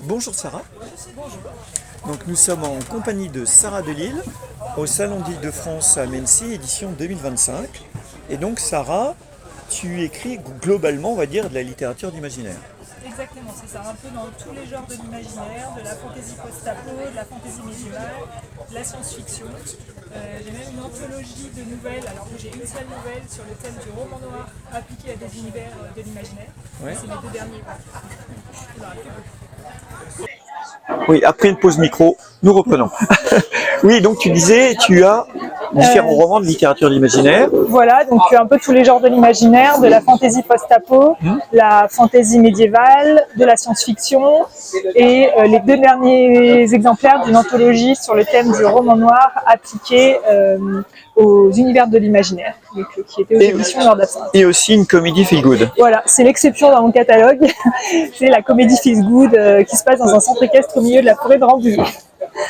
Bonjour Sarah. Bonjour. Donc nous sommes en compagnie de Sarah Delille au Salon d'Île-de-France à Mency, édition 2025. Et donc Sarah, tu écris globalement, on va dire, de la littérature d'imaginaire. Exactement, c'est ça, un peu dans tous les genres de l'imaginaire, de la fantaisie post-apo, de la fantaisie médiévale, de la science-fiction. J'ai même une anthologie de nouvelles, alors que j'ai une seule nouvelle sur le thème du roman noir appliqué à des univers de l'imaginaire. Ouais. C'est mes deux derniers. Il en a fait beaucoup. Oui, après une pause micro, nous reprenons. Oui, donc tu disais, tu as différents romans de littérature d'imaginaire. Voilà, donc un peu tous les genres de l'imaginaire, de la fantaisie post-apo, la fantaisie médiévale, de la science-fiction et les deux derniers exemplaires d'une anthologie sur le thème du roman noir appliqué aux univers de l'imaginaire, donc, qui était aux éditions Nord d'Absinthe. Et aussi une comédie feel good. Voilà, c'est l'exception dans mon catalogue, c'est la comédie Feels Good qui se passe dans un centre équestre au milieu de la forêt de Rambouillet.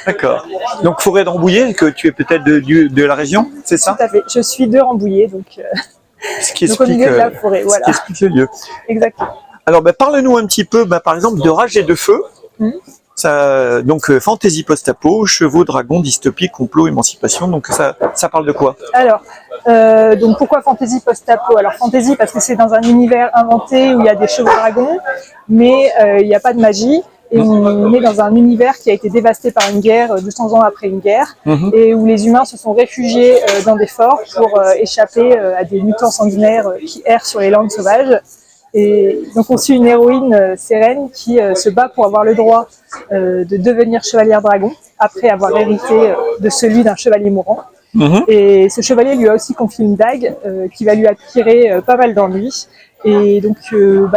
D'accord. Donc Forêt de Rambouillet, que tu es peut-être de la région, c'est ça? Tout à fait, je suis de Rambouillet, donc Ce qui au explique, milieu de la forêt, voilà. ce qui explique le lieu. Exactement. Alors, parle-nous un petit peu, par exemple, de Rage et de Feu. Ça, donc, fantaisie post-apo, chevaux, dragons, dystopie, complot, émancipation. Donc, ça parle de quoi? Alors, donc pourquoi fantaisie post-apo? Alors, fantaisie parce que c'est dans un univers inventé où il y a des chevaux dragons, mais il n'y a pas de magie. Et on est dans un univers qui a été dévasté par une guerre 200 ans après une guerre, et où les humains se sont réfugiés dans des forts pour échapper à des mutants sanguinaires qui errent sur les landes sauvages. Et donc on suit une héroïne, Sérène, qui se bat pour avoir le droit de devenir chevalière dragon, après avoir hérité de celui d'un chevalier mourant. Et ce chevalier lui a aussi confié une dague qui va lui attirer pas mal d'ennuis. Et donc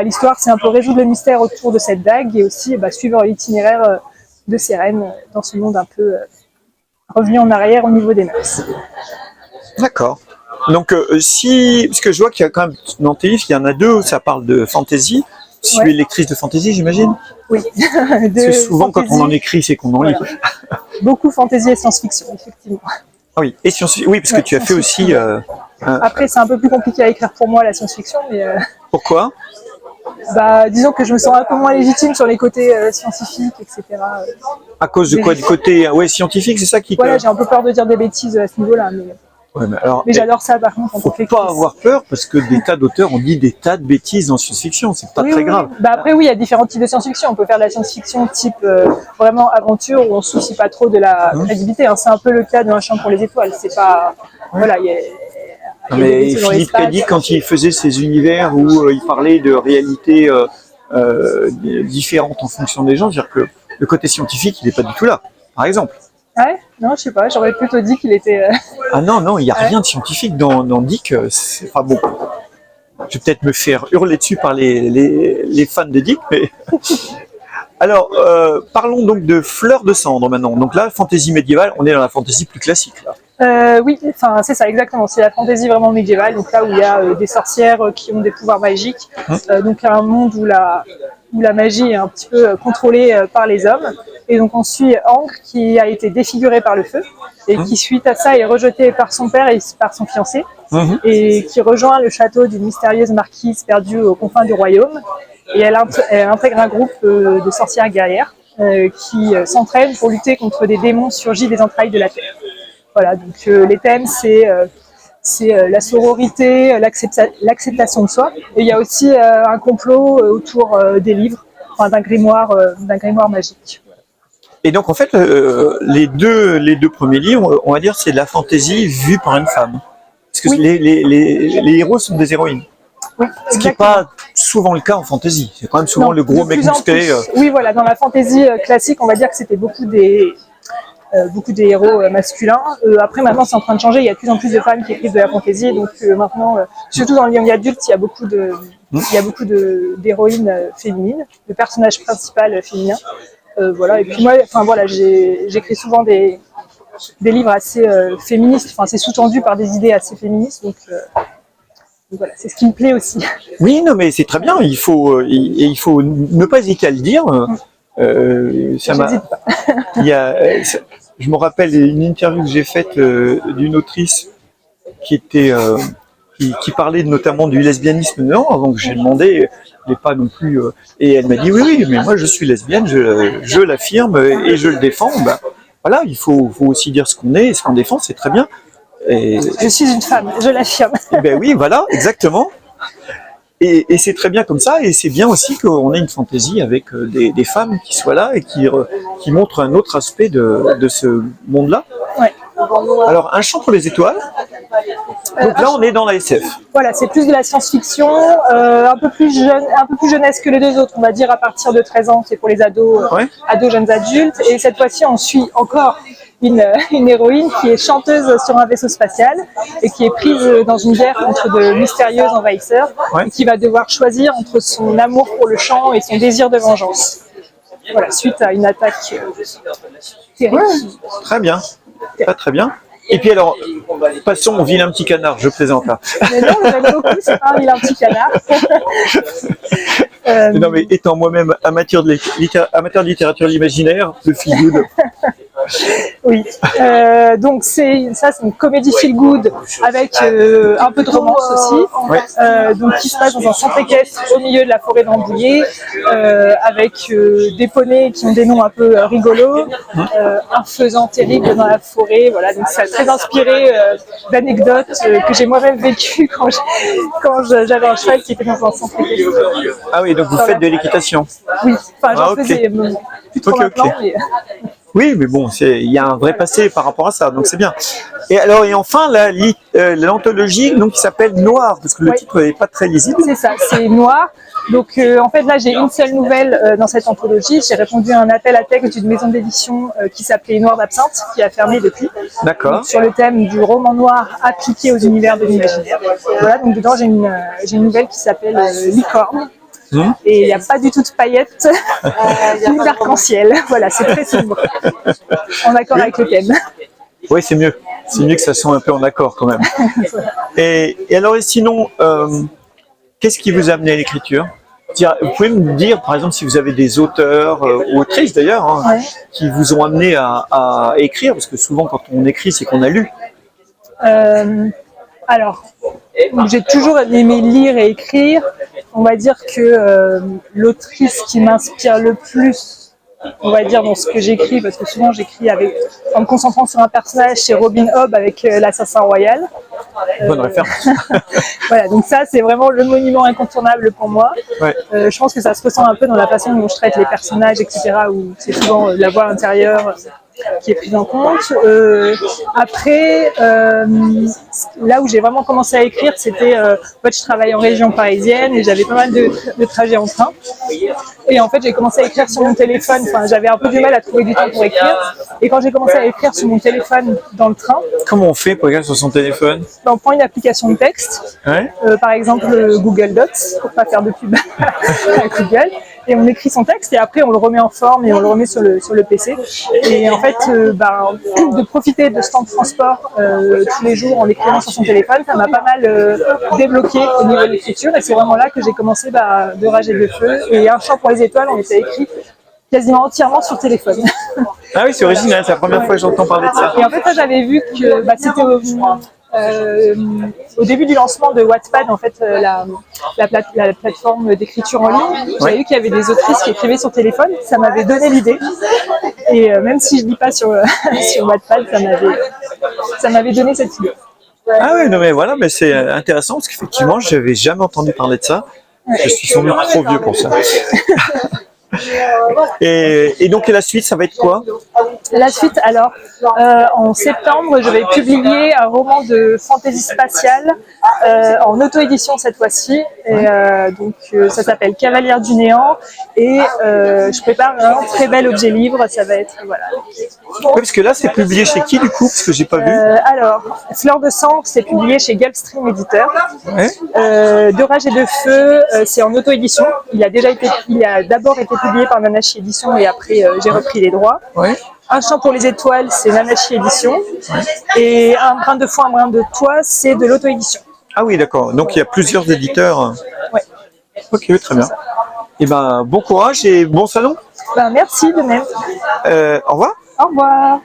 l'histoire, c'est un peu résoudre le mystère autour de cette dague et aussi suivre l'itinéraire de Sérène dans ce monde un peu revenu en arrière au niveau des mœurs. D'accord. Donc, parce que je vois qu'il y a quand même dans tes livres, il y en a deux où ça parle de fantasy. Tu es lectrice de fantasy, j'imagine? Oui. Parce que souvent, quand on en écrit, c'est qu'on en lit. Beaucoup fantasy et science-fiction, effectivement. Ah oui, et oui, parce que tu as fait aussi. Après, c'est un peu plus compliqué à écrire pour moi, la science-fiction, mais Pourquoi? disons que je me sens un peu moins légitime sur les côtés scientifiques, etc. À cause de quoi? Du côté scientifique, c'est ça qui te... Voilà, j'ai un peu peur de dire des bêtises à ce niveau-là, mais Ouais, alors, j'adore ça par contre. Faut pas avoir peur parce que des tas d'auteurs ont dit des tas de bêtises en science-fiction, c'est pas très grave. Après oui, il y a différents types de science-fiction. On peut faire de la science-fiction type vraiment aventure où on se soucie pas trop de la crédibilité. Hein. C'est un peu le cas de Un chant pour les étoiles. C'est pas voilà, il y a mais Philippe Cadic, quand il faisait ses univers où il parlait de réalités différentes en fonction des gens, c'est-à-dire que le côté scientifique, il n'est pas du tout là, par exemple. Ouais, non, je sais pas, j'aurais plutôt dit qu'il était... Ah non, il n'y a rien de scientifique dans Dick, c'est pas bon. Je vais peut-être me faire hurler dessus par les fans de Dick, mais... Alors, parlons donc de Fleur de cendre maintenant. Donc là, fantaisie médiévale, on est dans la fantaisie plus classique, là. Oui, enfin c'est ça exactement. C'est la fantaisie vraiment médiévale, donc là où il y a des sorcières qui ont des pouvoirs magiques. Donc un monde où la magie est un petit peu contrôlée par les hommes. Et donc on suit Ancre qui a été défigurée par le feu et qui suite à ça est rejetée par son père et par son fiancé et qui rejoint le château d'une mystérieuse marquise perdue aux confins du royaume. Et elle intègre un groupe de sorcières guerrières qui s'entraînent pour lutter contre des démons surgis des entrailles de la terre. Voilà, donc les thèmes, c'est la sororité, l'acceptation de soi. Et il y a aussi un complot autour des livres, enfin, d'un grimoire magique. Et donc, en fait, les deux premiers livres, on va dire, c'est de la fantaisie vue par une femme. Parce que les héros sont des héroïnes. Oui, ce qui n'est pas souvent le cas en fantaisie. C'est quand même souvent le gros mec musclé. Oui, voilà, dans la fantaisie classique, on va dire que c'était beaucoup des héros masculins. Après, maintenant, c'est en train de changer. Il y a de plus en plus de femmes qui écrivent de la fantaisie. Donc maintenant, surtout dans le young adulte, il y a beaucoup d'héroïnes féminines, de personnages principaux féminins. Voilà. Et puis moi, j'écris souvent des livres assez féministes. Enfin, c'est sous-tendu par des idées assez féministes. Donc voilà, c'est ce qui me plaît aussi. Oui, non, mais c'est très bien. Il faut ne pas hésiter à le dire. Je me rappelle une interview que j'ai faite d'une autrice qui était qui parlait notamment du lesbianisme. Non, donc j'ai demandé, elle n'est pas non plus. Et elle m'a dit oui, mais moi je suis lesbienne, je l'affirme et je le défends. Ben, voilà, il faut aussi dire ce qu'on est et ce qu'on défend, c'est très bien. Et, Je suis une femme, je l'affirme. ben oui, voilà, exactement. Et c'est très bien comme ça, et c'est bien aussi qu'on ait une fantaisie avec des femmes qui soient là et qui montrent un autre aspect de ce monde-là. Ouais. Alors, un chant pour les étoiles. Donc là, on est dans la SF. Voilà, c'est plus de la science-fiction, un peu plus jeunesse que les deux autres, on va dire à partir de 13 ans, c'est pour les ados, Ouais. ados, jeunes adultes. Et cette fois-ci, on suit encore une héroïne qui est chanteuse sur un vaisseau spatial et qui est prise dans une guerre contre de mystérieux envahisseurs, Ouais. et qui va devoir choisir entre son amour pour le chant et son désir de vengeance. Voilà, suite à une attaque terrible. Très bien. Très, très bien. Et puis alors, passons au vilain petit canard, je plaisante là. Mais non, j'aime beaucoup, c'est pas un vilain petit canard. Non mais étant moi-même amateur de littérature de l'imaginaire, le feel good. Oui, donc c'est une comédie feel good avec un peu de romance aussi, Ouais. donc qui se passe dans un centre équestre au milieu de la forêt d'Ambouillé, avec des poneys qui ont des noms un peu rigolos, un faisan terrible dans la forêt, voilà, donc c'est très inspiré d'anecdotes que j'ai moi-même vécues quand j'avais un cheval qui était dans un centre équestre. Ah oui, donc vous faites de l'équitation. Oui, enfin j'en Ah, ok. faisais plus trop Ok, maintenant, ok. mais... Oui, mais bon, il y a un vrai passé par rapport à ça, donc c'est bien. Et enfin, l'anthologie donc, qui s'appelle Noir, parce que le Oui. titre n'est pas très lisible. C'est ça, c'est noir. Donc en fait là j'ai une seule nouvelle dans cette anthologie. J'ai répondu à un appel à texte d'une maison d'édition qui s'appelait Noir d'Absinthe, qui a fermé depuis. D'accord. Donc, sur le thème du roman noir appliqué aux univers de l'imaginaire. Voilà, donc dedans j'ai une nouvelle qui s'appelle Licorne. Et il n'y a pas du tout de paillettes ni d'arc-en-ciel. Voilà, c'est très sombre. En accord avec le thème. Oui, c'est mieux. C'est mieux que ça soit un peu en accord quand même. Et alors, et sinon, qu'est-ce qui vous a amené à l'écriture? Vous pouvez me dire, par exemple, si vous avez des auteurs ou autrices d'ailleurs, hein, Ouais. qui vous ont amené à écrire, parce que souvent quand on écrit, c'est qu'on a lu. Alors, j'ai toujours aimé lire et écrire. On va dire que l'autrice qui m'inspire le plus, on va dire dans ce que j'écris, parce que souvent j'écris en me concentrant sur un personnage, c'est Robin Hobb avec l'Assassin Royal. Bonne référence. Voilà, donc ça c'est vraiment le monument incontournable pour moi. Ouais. Je pense que ça se ressent un peu dans la façon dont je traite les personnages, etc., où c'est souvent la voix intérieure qui est prise en compte. Après, là où j'ai vraiment commencé à écrire, c'était, en fait, je travaille en région parisienne et j'avais pas mal de trajets en train. Et en fait, j'ai commencé à écrire sur mon téléphone. Enfin, j'avais un peu du mal à trouver du temps pour écrire. Et quand j'ai commencé à écrire sur mon téléphone dans le train, Comment on fait pour écrire sur son téléphone? on prend une application de texte, Ouais. par exemple Google Docs, pour pas faire de pub à Google, et on écrit son texte et après on le remet en forme et on le remet sur le PC. Et en fait, de profiter de ce temps de transport tous les jours en écrivant sur son téléphone, ça m'a pas mal débloqué au niveau de l'écriture et c'est vraiment là que j'ai commencé de Rage et de Feu. Et Un chant pour les étoiles, on était écrit quasiment entièrement sur téléphone. Ah oui, c'est original, c'est la première fois que j'entends parler de ça. Et en fait, là, j'avais vu que c'était au début du lancement de Wattpad, en fait, la plateforme d'écriture en ligne. J'avais vu qu'il y avait des autrices qui écrivaient sur téléphone. Ça m'avait donné l'idée. Et même si je ne lis pas sur Wattpad, ça m'avait donné cette idée. Ah oui, non mais voilà, mais c'est intéressant parce qu'effectivement, je n'avais jamais entendu parler de ça. Je suis sans doute trop vieux pour ça. Et donc la suite, ça va être quoi? La suite, alors, en septembre, je vais publier un roman de fantasy spatiale en auto-édition cette fois-ci. Et donc, ça s'appelle Cavalière du Néant. Et je prépare un très bel objet livre. Ça va être, voilà. Oui, parce que là, c'est publié chez qui du coup? Parce que j'ai pas vu. Alors, Fleur de sang, c'est publié chez Gulfstream Éditeur. Ouais. De Rage et de Feu, c'est en auto-édition. Il a d'abord été publié par Nanachi Édition et après j'ai repris les droits. Ouais. Un chant pour les étoiles, c'est Nanachi Édition. Et Un brin de foin, un brin de toit, c'est de l'auto-édition. Ah oui, d'accord. Donc il y a plusieurs éditeurs. Ouais. Ok, très bien. Et ben bon courage et bon salon. Ben, merci de même. Au revoir. Au revoir.